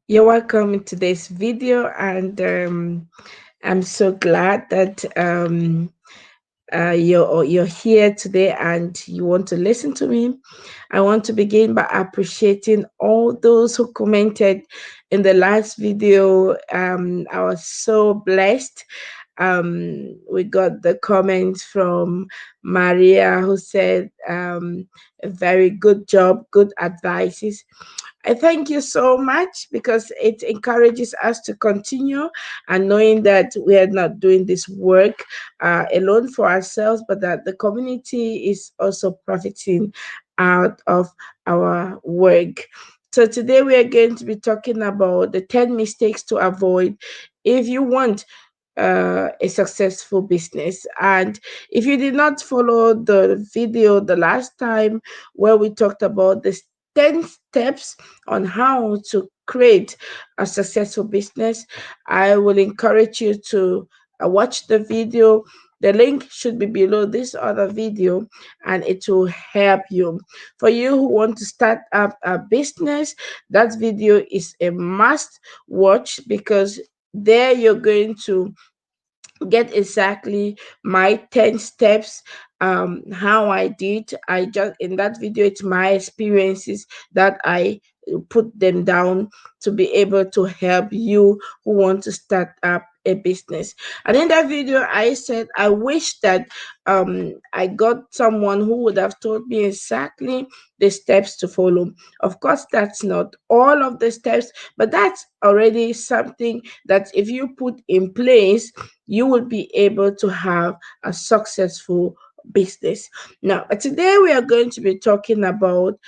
You're welcome in today's video, and I'm so glad that you're here today and you want to listen to me. I want to begin by appreciating all those who commented in the last video. I was so blessed. We got the comments from Maria who said, a very good job, good advices. I thank you so much because it encourages us to continue and knowing that we are not doing this work alone for ourselves, but that the community is also profiting out of our work. So today we are going to be talking about the 10 mistakes to avoid if you want a successful business. And if you did not follow the video the last time where we talked about the 10 steps on how to create a successful business, I will encourage you to watch the video. The link should be below this other video and it will help you. For you who want to start up a business, that video is a must watch because there you're going to get exactly my 10 steps, how I did. I just in that video it's my experiences that I put them down to be able to help you who want to start up a business. And in that video I said I wish that I got someone who would have told me exactly the steps to follow. Of course that's not all of the steps, but that's already something that if you put in place, you will be able to have a successful business. Now, today we are going to be talking about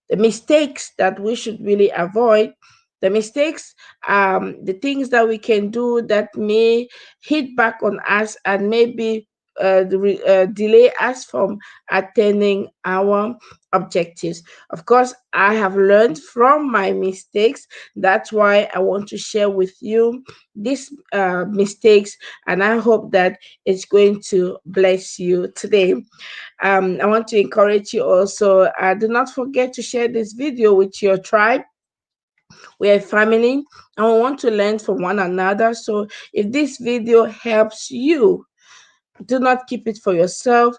the mistakes that we should really avoid. The mistakes, the things that we can do that may hit back on us and maybe delay us from attaining our objectives. Of course, I have learned from my mistakes. That's why I want to share with you these mistakes, and I hope that it's going to bless you today. I want to encourage you also. Do not forget to share this video with your tribe. We are a family and we want to learn from one another. So if this video helps you, do not keep it for yourself.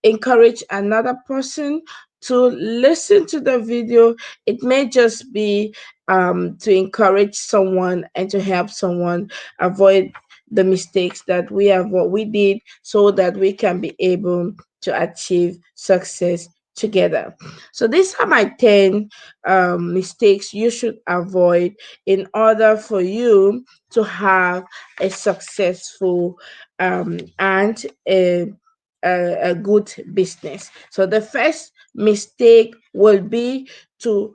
Encourage another person to listen to the video. It may just be to encourage someone and to help someone avoid the mistakes that we have what we did so that we can be able to achieve success together. So these are my 10 mistakes you should avoid in order for you to have a successful and a good business. So the first mistake will be to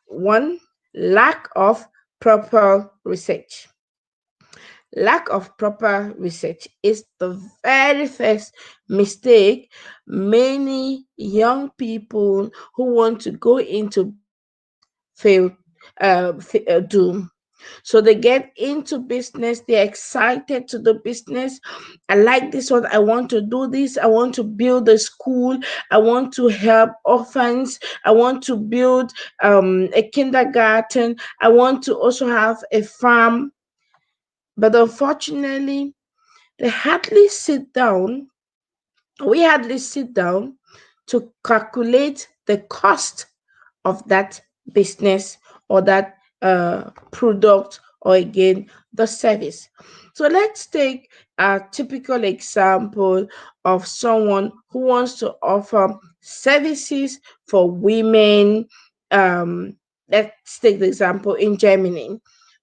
one, lack of proper research. Lack of proper research is the very first mistake many young people who want to go into fail do. So they get into business, they're excited to the business. I like this one, I want to do this, I want to build a school, I want to help orphans, I want to build a kindergarten, I want to also have a farm. But unfortunately, they hardly sit down, we hardly sit down to calculate the cost of that business or that product or again the service. So let's take a typical example of someone who wants to offer services for women. Let's take the example in Germany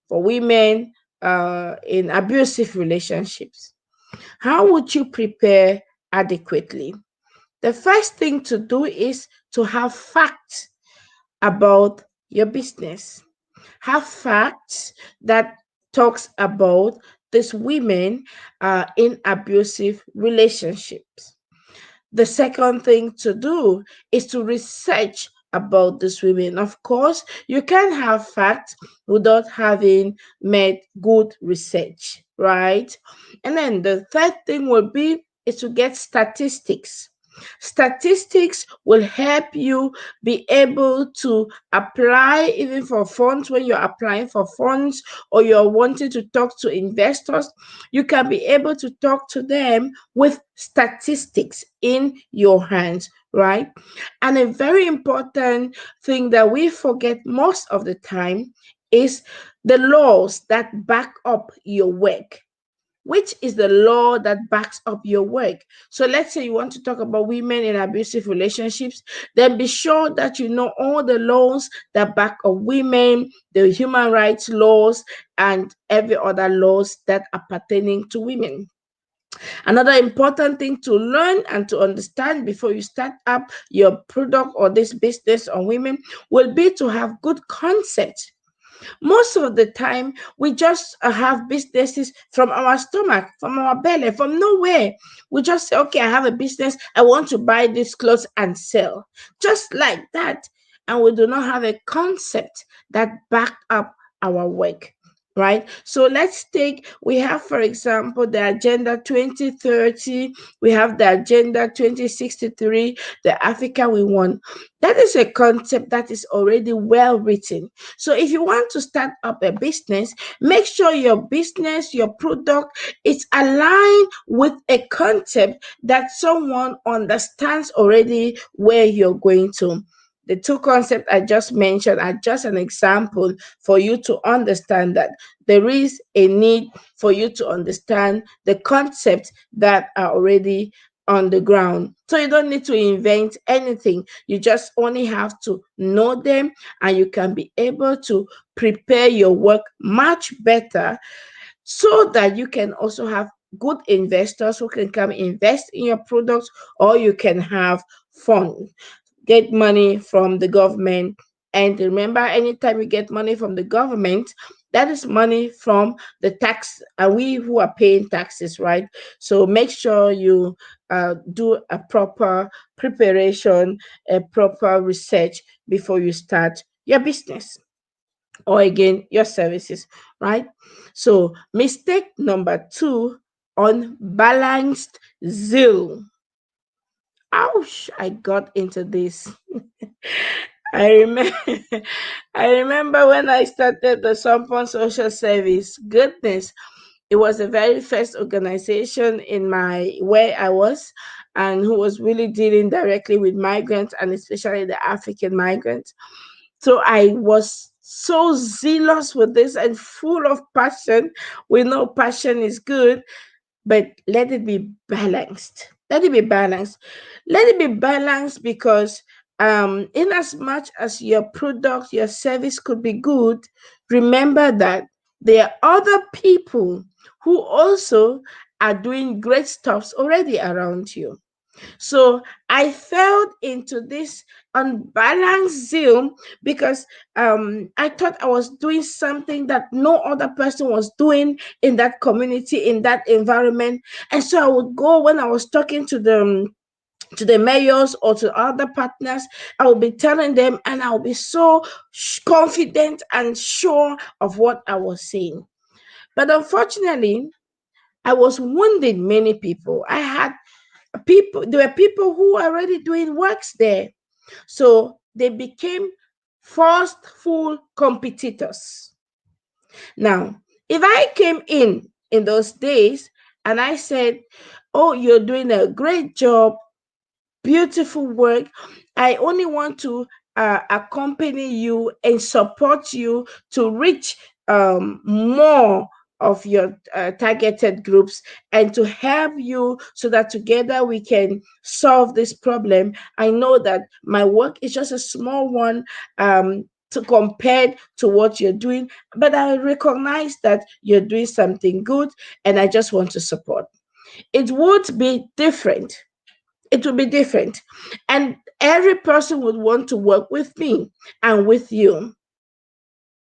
for women in abusive relationships. How would you prepare adequately? The first thing to do is to have facts about your business. Have facts that talks about these women in abusive relationships. The second thing to do is to research about these women. Of course, you can have facts without having made good research, right? And then the third thing will be is to get statistics. Statistics will help you be able to apply even for funds. When you're applying for funds or you're wanting to talk to investors, you can be able to talk to them with statistics in your hands, right? And a very important thing that we forget most of the time is the laws that back up your work. Which is the law that backs up your work? So let's say you want to talk about women in abusive relationships, then be sure that you know all the laws that back up women, the human rights laws, and every other laws that are pertaining to women. Another important thing to learn and to understand before you start up your product or this business on women will be to have good concepts. Most of the time, we just have businesses from our stomach, from our belly, from nowhere. We just say, okay, I have a business. I want to buy these clothes and sell. Just like that. And we do not have a concept that back up our work. Right. So let's take, we have, for example, the Agenda 2030, we have the Agenda 2063, the Africa we want. That is a concept that is already well written. So if you want to start up a business, make sure your business, your product is aligned with a concept that someone understands already where you're going to. The two concepts I just mentioned are just an example for you to understand that there is a need for you to understand the concepts that are already on the ground. So you don't need to invent anything. You just only have to know them, and you can be able to prepare your work much better so that you can also have good investors who can come invest in your products, or you can have fun, get money from the government. And remember, anytime you get money from the government, that is money from the tax, and we who are paying taxes, right? So make sure you do a proper preparation, a proper research before you start your business or again your services, right? So mistake number two, unbalanced zeal. Ouch, I got into this. I remember I remember when I started the Sampon Social Service. Goodness, it was the very first organization in my where I was, and who was really dealing directly with migrants and especially the African migrants. So I was so zealous with this and full of passion. We know passion is good, but let it be balanced. Let it be balanced. Let it be balanced because in as much as your product, your service could be good, remember that there are other people who also are doing great stuffs already around you. So I fell into this unbalanced zeal because I thought I was doing something that no other person was doing in that community, in that environment. And so I would go when I was talking to the mayors or to other partners, I will be telling them, and I'll be so confident and sure of what I was saying. But unfortunately, I was wounding many people. I had people, there were people who were already doing works there. So they became forceful competitors. Now, if I came in those days and I said, oh, you're doing a great job, beautiful work. I only want to accompany you and support you to reach more of your targeted groups and to help you so that together we can solve this problem. I know that my work is just a small one to compare to what you're doing, but I recognize that you're doing something good and I just want to support. It would be different, it will be different. And every person would want to work with me and with you.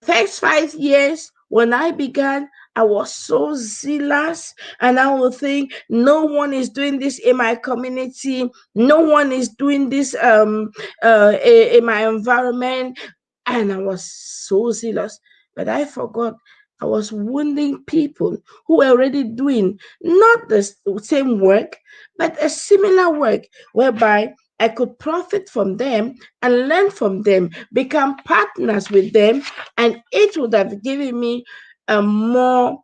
The first 5 years when I began, I was so zealous, and I would think no one is doing this in my community, no one is doing this in my environment, and I was so zealous. But I forgot I was wounding people who were already doing not the same work, but a similar work whereby I could profit from them and learn from them, become partners with them, and it would have given me a more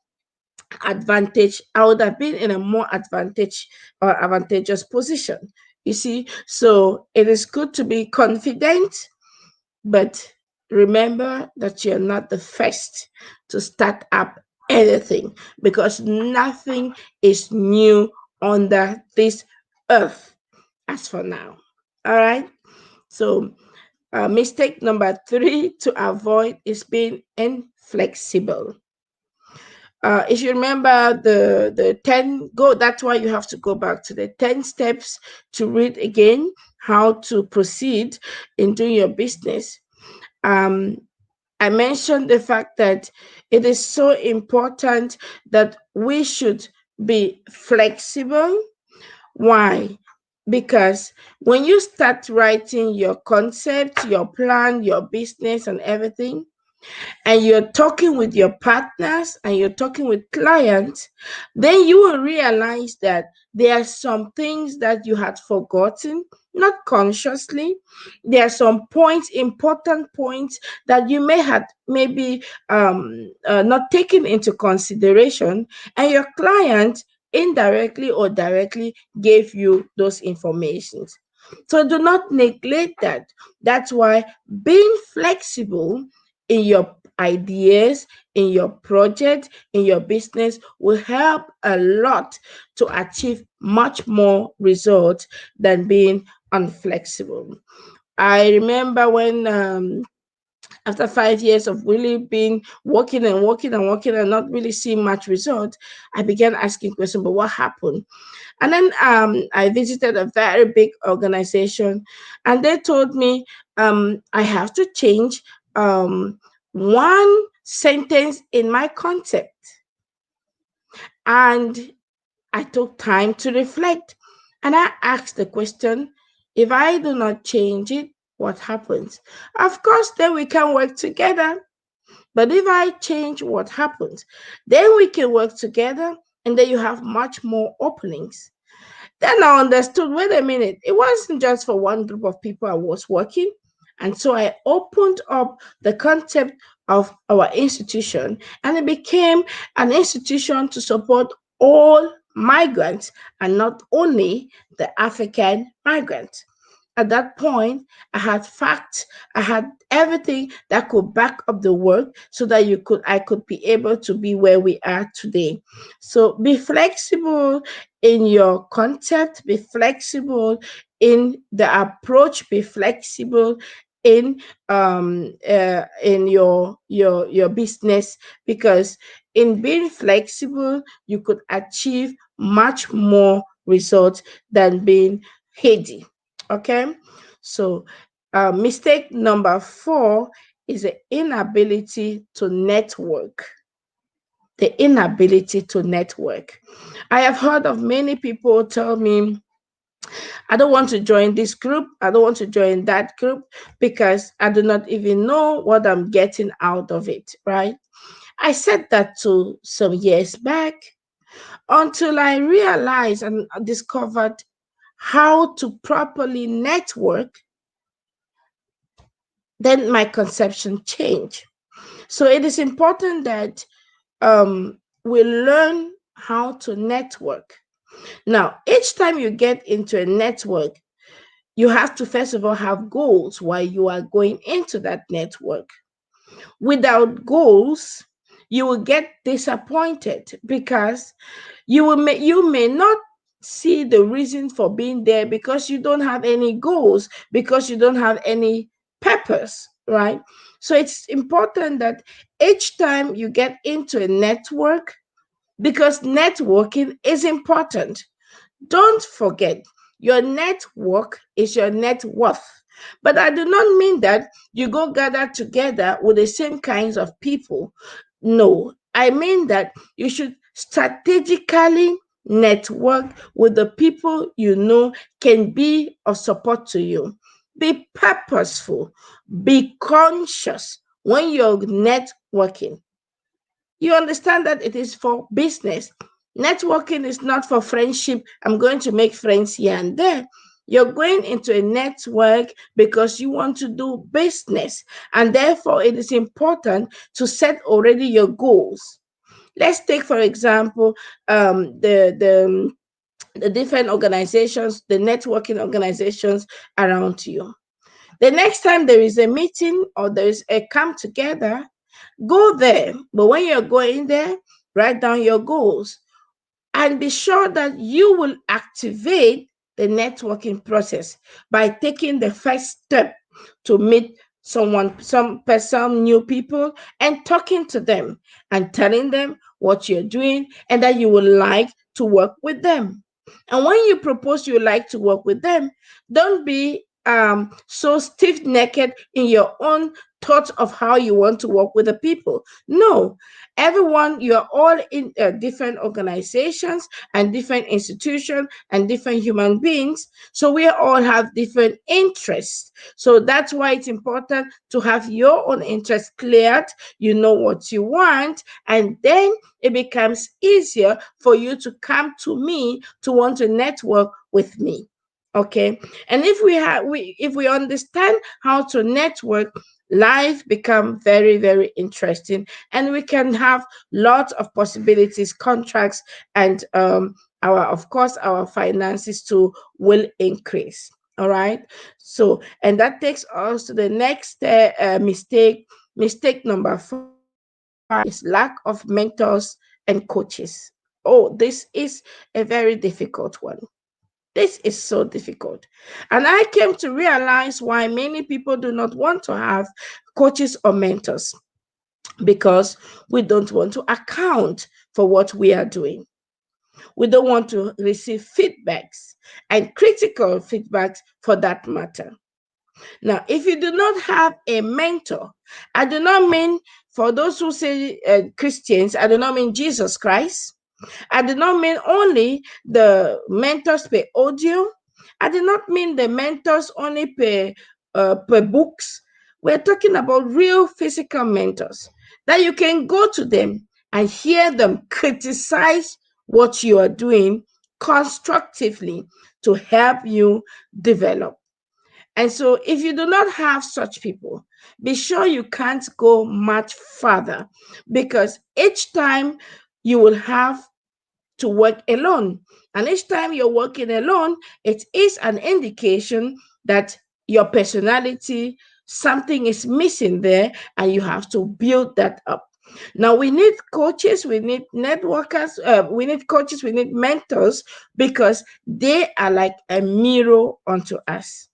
advantage. I would have been in a more advantageous position. You see, so it is good to be confident, but remember that you're not the first to start up anything, because nothing is new under this earth as for now. All right. So, mistake number 3 to avoid is being inflexible. If you remember the 10 go, that's why you have to go back to the 10 steps to read again how to proceed in doing your business. um I mentioned the fact that it is so important that we should be flexible. Why? Because when you start writing your concept, your plan, your business, and everything, and you're talking with your partners and you're talking with clients, then you will realize that there are some things that you had forgotten, not consciously. There are some points, important points, that you may have maybe not taken into consideration, and your client indirectly or directly gave you those informations. So do not neglect that. That's why being flexible in your ideas, in your project, in your business will help a lot to achieve much more results than being unflexible. I remember when after 5 years of really being working and working and working and not really seeing much result, I began asking questions, but what happened? And then I visited a very big organization, and they told me I have to change one sentence in my concept. And I took time to reflect, and I asked the question, if I do not change it, what happens? Of course, then we can work together. But if I change, what happens? Then we can work together, and then you have much more openings. Then I understood, wait a minute, it wasn't just for one group of people I was working. And so I opened up the concept of our institution, and it became an institution to support all migrants and not only the African migrants. At that point, I had facts, I had everything that could back up the work so that I could be able to be where we are today. So be flexible in your concept, be flexible in the approach, be flexible in your business, because in being flexible you could achieve much more results than being heady. Okay, so mistake number 4 is the inability to network. The inability to network. I have heard of many people tell me, I don't want to join this group, I don't want to join that group, because I do not even know what I'm getting out of it, right? I said that to some years back, until I realized and discovered how to properly network. Then my conception changed. So it is important that we learn how to network. Now, each time you get into a network, you have to first of all have goals while you are going into that network. Without goals, you will get disappointed, because you may not see the reason for being there, because you don't have any goals, because you don't have any purpose, right? So it's important that each time you get into a network, because networking is important, don't forget, your network is your net worth. But I do not mean that you go gather together with the same kinds of people. No, I mean that you should strategically network with the people you know can be of support to you. Be purposeful, be conscious when you're networking. You understand that it is for business. Networking is not for friendship. I'm going to make friends here and there. You're going into a network because you want to do business, and therefore it is important to set already your goals. Let's take, for example, the different organizations, the networking organizations around you. The next time there is a meeting or there is a come together, go there. But when you're going there, write down your goals and be sure that you will activate the networking process by taking the first step to meet someone, some new people, and talking to them and telling them what you're doing and that you would like to work with them. And when you propose you like to work with them, don't be so stiff necked in your own thoughts of how you want to work with the people. No, everyone, you're all in different organizations and different institutions and different human beings, so we all have different interests. So that's why it's important to have your own interests cleared. You know what you want, and then it becomes easier for you to come to me to want to network with me. Okay. And if we understand how to network, life become very, very interesting, and we can have lots of possibilities, contracts, and our, of course, our finances too will increase. All right. So, and that takes us to the next mistake. Mistake number 5 is lack of mentors and coaches. Oh, this is a very difficult one. This is so difficult. And I came to realize why many people do not want to have coaches or mentors, because we don't want to account for what we are doing. We don't want to receive feedbacks and critical feedbacks for that matter. Now, if you do not have a mentor, I do not mean, for those who say Christians, I do not mean Jesus Christ. I did not mean only the mentors per audio. I did not mean the mentors only per books. We're talking about real physical mentors that you can go to them and hear them criticize what you are doing constructively to help you develop. And so, if you do not have such people, be sure you can't go much further, because each time you will have to work alone. And each time you're working alone, it is an indication that your personality, something is missing there, and you have to build that up. Now, we need coaches, we need networkers, we need coaches, we need mentors, because they are like a mirror unto us.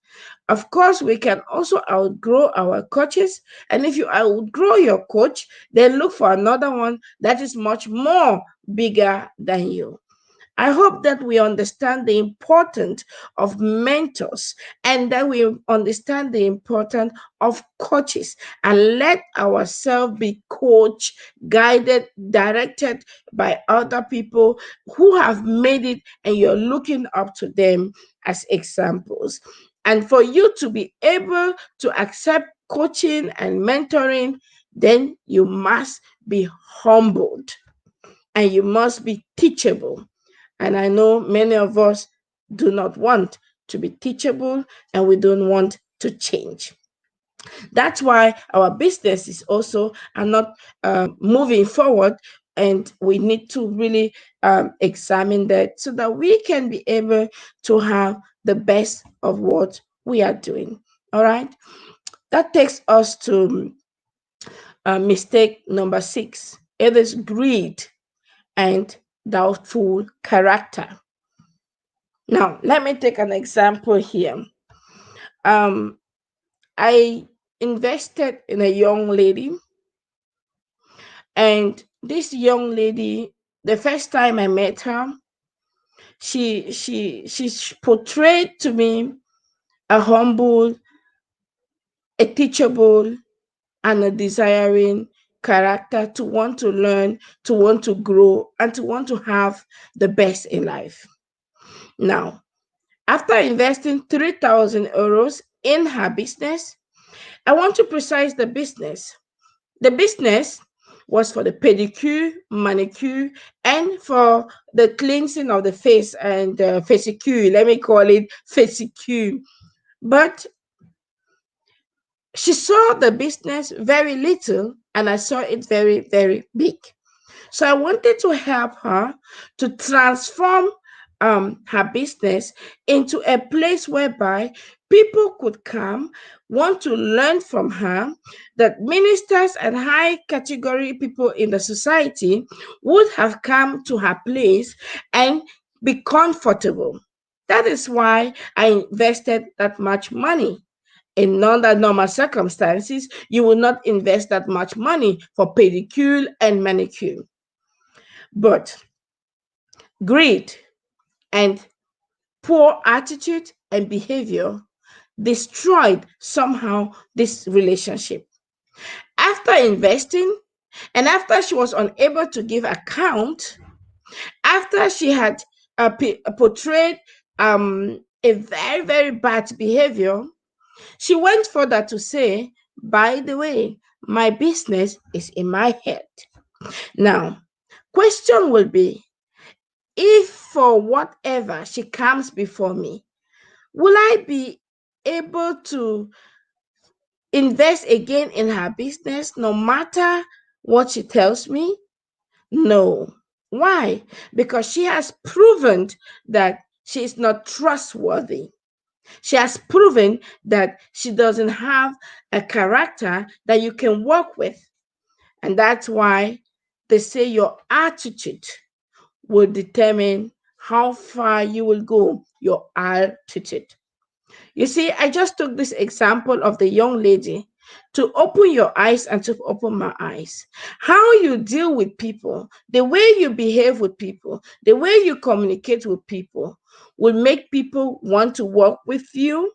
Of course, we can also outgrow our coaches. And if you outgrow your coach, then look for another one that is much more bigger than you. I hope that we understand the importance of mentors and that we understand the importance of coaches, and let ourselves be coached, guided, directed by other people who have made it, and you're looking up to them as examples. And for you to be able to accept coaching and mentoring, then you must be humbled and you must be teachable. And I know many of us do not want to be teachable, and we don't want to change. That's why our businesses also are not moving forward. And we need to really examine that so that we can be able to have the best of what we are doing. All right. That takes us to mistake number 6. It is greed and doubtful character. Now, let me take an example here. Um, I invested in a young lady, and this young lady, the first time I met her, she portrayed to me a humble, a teachable, and a desiring character to want to learn, to want to grow, and to want to have the best in life. Now, after investing 3,000 euros in her business, I want to precise the business. The business was for the pedicure, manicure, and for the cleansing of the face and faciacure. Let me call it faciacure. But she saw the business very little, and I saw it very, very big. So I wanted to help her to transform her business into a place whereby people could come, want to learn from her, that ministers and high category people in the society would have come to her place and be comfortable. That is why I invested that much money. In non-normal circumstances, you will not invest that much money for pedicure and manicure. But greed and poor attitude and behavior destroyed somehow this relationship. After investing and after she was unable to give account, after she had portrayed a very, very bad behavior, she went further to say, by the way, my business is in my head. Now, question will be, if for whatever she comes before me, will I be able to invest again in her business no matter what she tells me? No. Why? Because she has proven that she is not trustworthy. She has proven that she doesn't have a character that you can work with. And that's why they say your attitude will determine how far you will go, your altitude. You see, I just took this example of the young lady to open your eyes and to open my eyes. How you deal with people, the way you behave with people, the way you communicate with people will make people want to work with you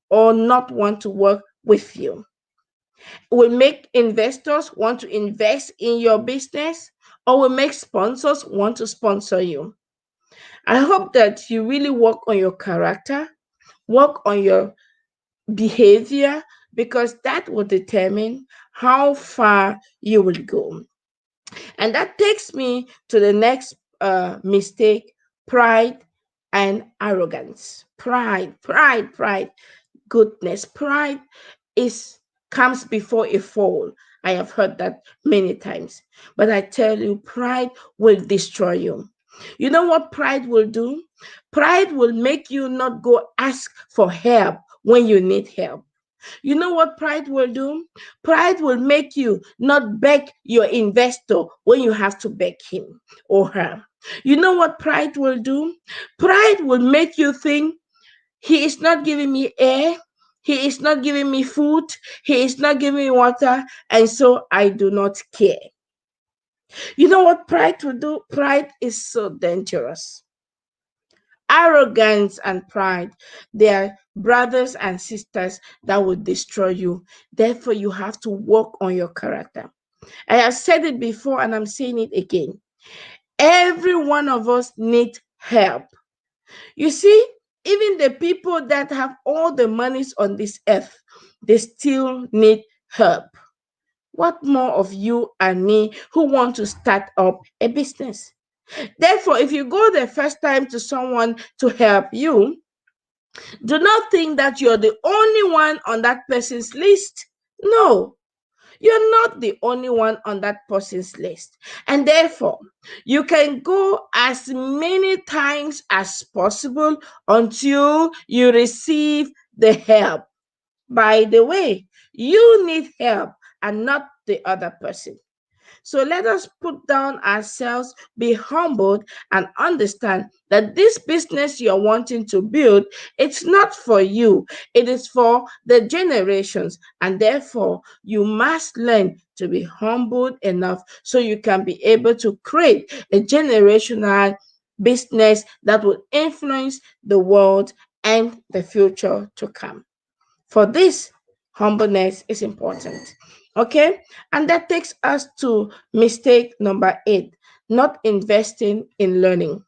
or not want to work with you. It will make investors want to invest in your business or will make sponsors want to sponsor you. I hope that you really work on your character, work on your behavior, because that will determine how far you will go. And that takes me to the next mistake: pride and arrogance. Pride. Goodness. Pride is comes before a fall. I have heard that many times. But I tell you, pride will destroy you. You know what pride will do? Pride will make you not go ask for help when you need help. You know what pride will do? Pride will make you not beg your investor when you have to beg him or her. You know what pride will do? Pride will make you think he is not giving me air, he is not giving me food, he is not giving me water, and so I do not care. You know what pride will do? Pride is so dangerous. Arrogance and pride, they are brothers and sisters that will destroy you. Therefore, you have to work on your character. I have said it before and I'm saying it again. Every one of us needs help. You see, even the people that have all the monies on this earth, they still need help. What more of you and me who want to start up a business? Therefore, if you go the first time to someone to help you, do not think that you're the only one on that person's list. No, you're not the only one on that person's list. And therefore, you can go as many times as possible until you receive the help. By the way, you need help and not the other person. So let us put down ourselves, be humbled, and understand that this business you're wanting to build, it's not for you. It is for the generations. And therefore, you must learn to be humbled enough so you can be able to create a generational business that will influence the world and the future to come. For this, humbleness is important. Okay? And that takes us to mistake number 8: not investing in learning.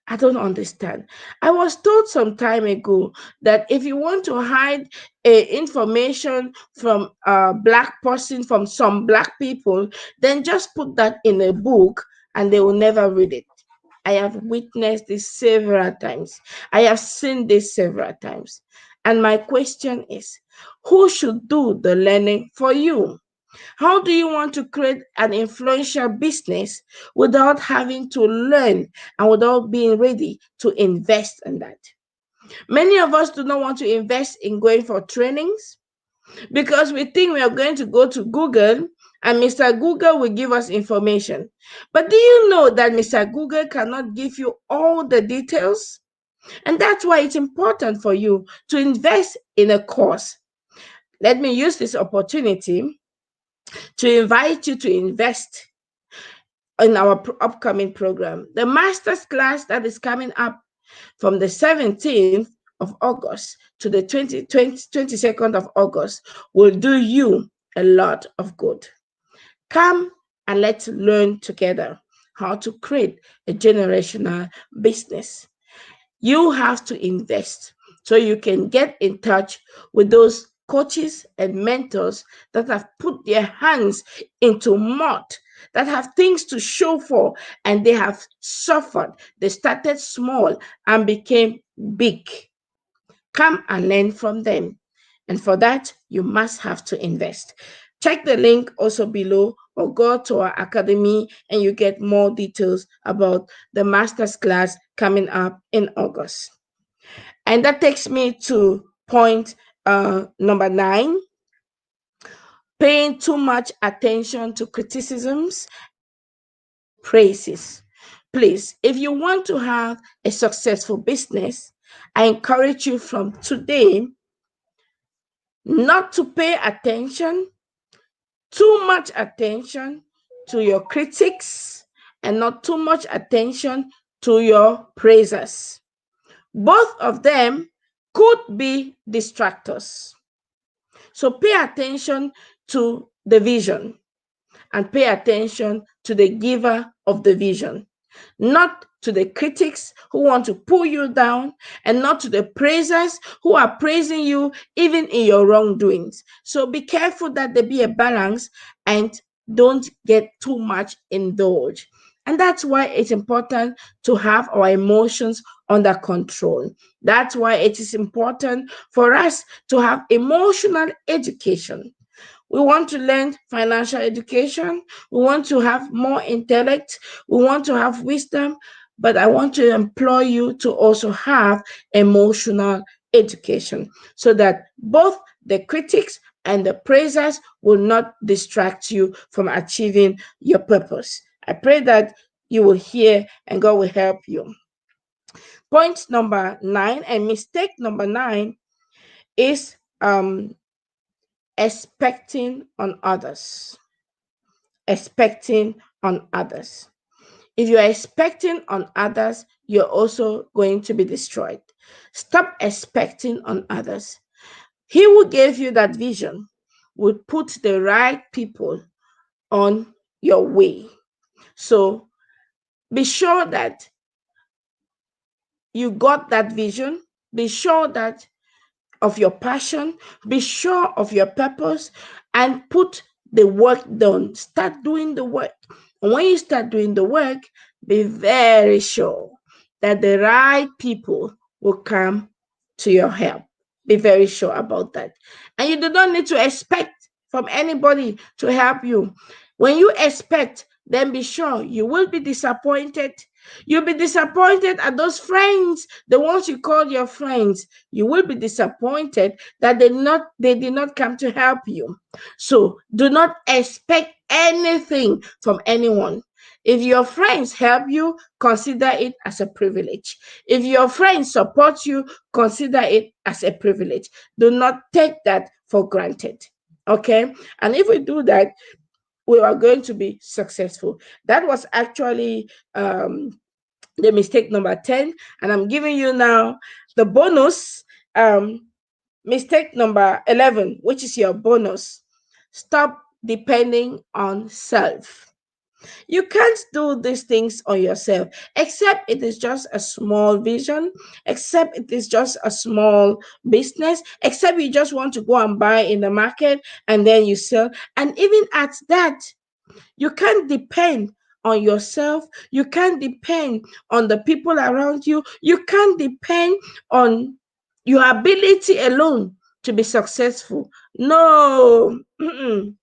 I don't understand. I was told some time ago that if you want to hide information from a black person, from some black people, then just put that in a book and they will never read it. I have witnessed this several times. I have seen this several times. And my question is, who should do the learning for you? How do you want to create an influential business without having to learn and without being ready to invest in that? Many of us do not want to invest in going for trainings because we think we are going to go to Google and Mr. Google will give us information. But do you know that Mr. Google cannot give you all the details? And that's why it's important for you to invest in a course. Let me use this opportunity to invite you to invest in our upcoming program. The master's class that is coming up from the 17th of August to the 22nd of August will do you a lot of good. Come and let's learn together how to create a generational business. You have to invest so you can get in touch with those coaches and mentors that have put their hands into mud, that have things to show for, and they have suffered. They started small and became big. Come and learn from them. And for that, you must have to invest. Check the link also below or go to our academy and you get more details about the master's class coming up in August. And that takes me to point number 9, paying too much attention to criticisms, praises. Please, if you want to have a successful business, I encourage you from today not to pay attention, too much attention to your critics and not too much attention to your praisers. Both of them could be distractors. So pay attention to the vision and pay attention to the giver of the vision, not to the critics who want to pull you down, and not to the praisers who are praising you even in your wrongdoings. So be careful that there be a balance and don't get too much indulged. And that's why it's important to have our emotions under control. That's why it is important for us to have emotional education. We want to learn financial education. We want to have more intellect. We want to have wisdom. But I want to employ you to also have emotional education so that both the critics and the praisers will not distract you from achieving your purpose. I pray that you will hear and God will help you. Point number 9 and mistake number 9 is expecting on others. Expecting on others. If you're expecting on others, you're also going to be destroyed. Stop expecting on others. He who gave you that vision will put the right people on your way. So be sure that you got that vision. Be sure that of your passion, be sure of your purpose, and put the work done. Start doing the work. And when you start doing the work, be very sure that the right people will come to your help. Be very sure about that. And you do not need to expect from anybody to help you. When you expect, then be sure you will be disappointed. You'll be disappointed at those friends, the ones you call your friends. You will be disappointed that they did not come to help you. So do not expect anything from anyone. If your friends help you, consider it as a privilege. If your friends support you, consider it as a privilege. Do not take that for granted. Okay? And if we do that, we are going to be successful. That was actually the mistake number 10. And I'm giving you now the bonus, mistake number 11, which is your bonus. Stop depending on self. You can't do these things on yourself, except it is just a small vision, except it is just a small business, except you just want to go and buy in the market and then you sell. And even at that, you can't depend on yourself. You can't depend on the people around you. You can't depend on your ability alone to be successful. No. Mm-mm.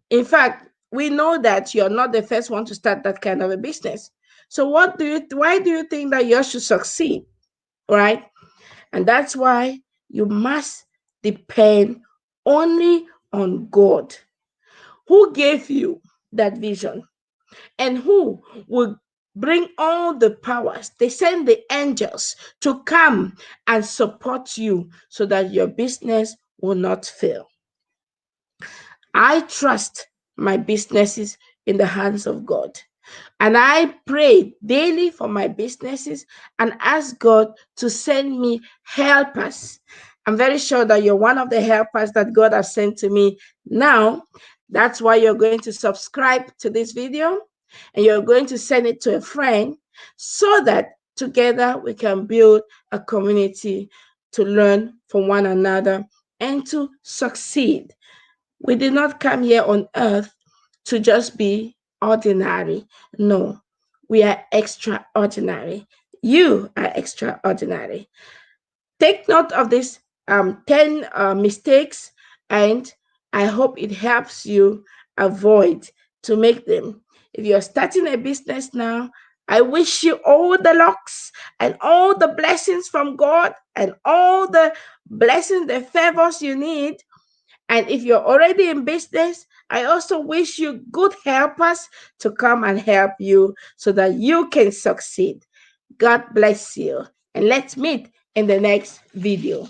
In fact, we know that you're not the first one to start that kind of a business. So why do you think that yours should succeed? Right? And that's why you must depend only on God, who gave you that vision and who will bring all the powers. They send the angels to come and support you so that your business will not fail. I trust my businesses in the hands of God. And I pray daily for my businesses and ask God to send me helpers. I'm very sure that you're one of the helpers that God has sent to me now. That's why you're going to subscribe to this video and you're going to send it to a friend so that together we can build a community to learn from one another and to succeed. We did not come here on earth to just be ordinary. No, we are extraordinary. You are extraordinary. Take note of these 10 mistakes, and I hope it helps you avoid to make them. If you're starting a business now, I wish you all the lucks and all the blessings from God and all the blessings, the favors you need. And if you're already in business, I also wish you good helpers to come and help you so that you can succeed. God bless you. And let's meet in the next video.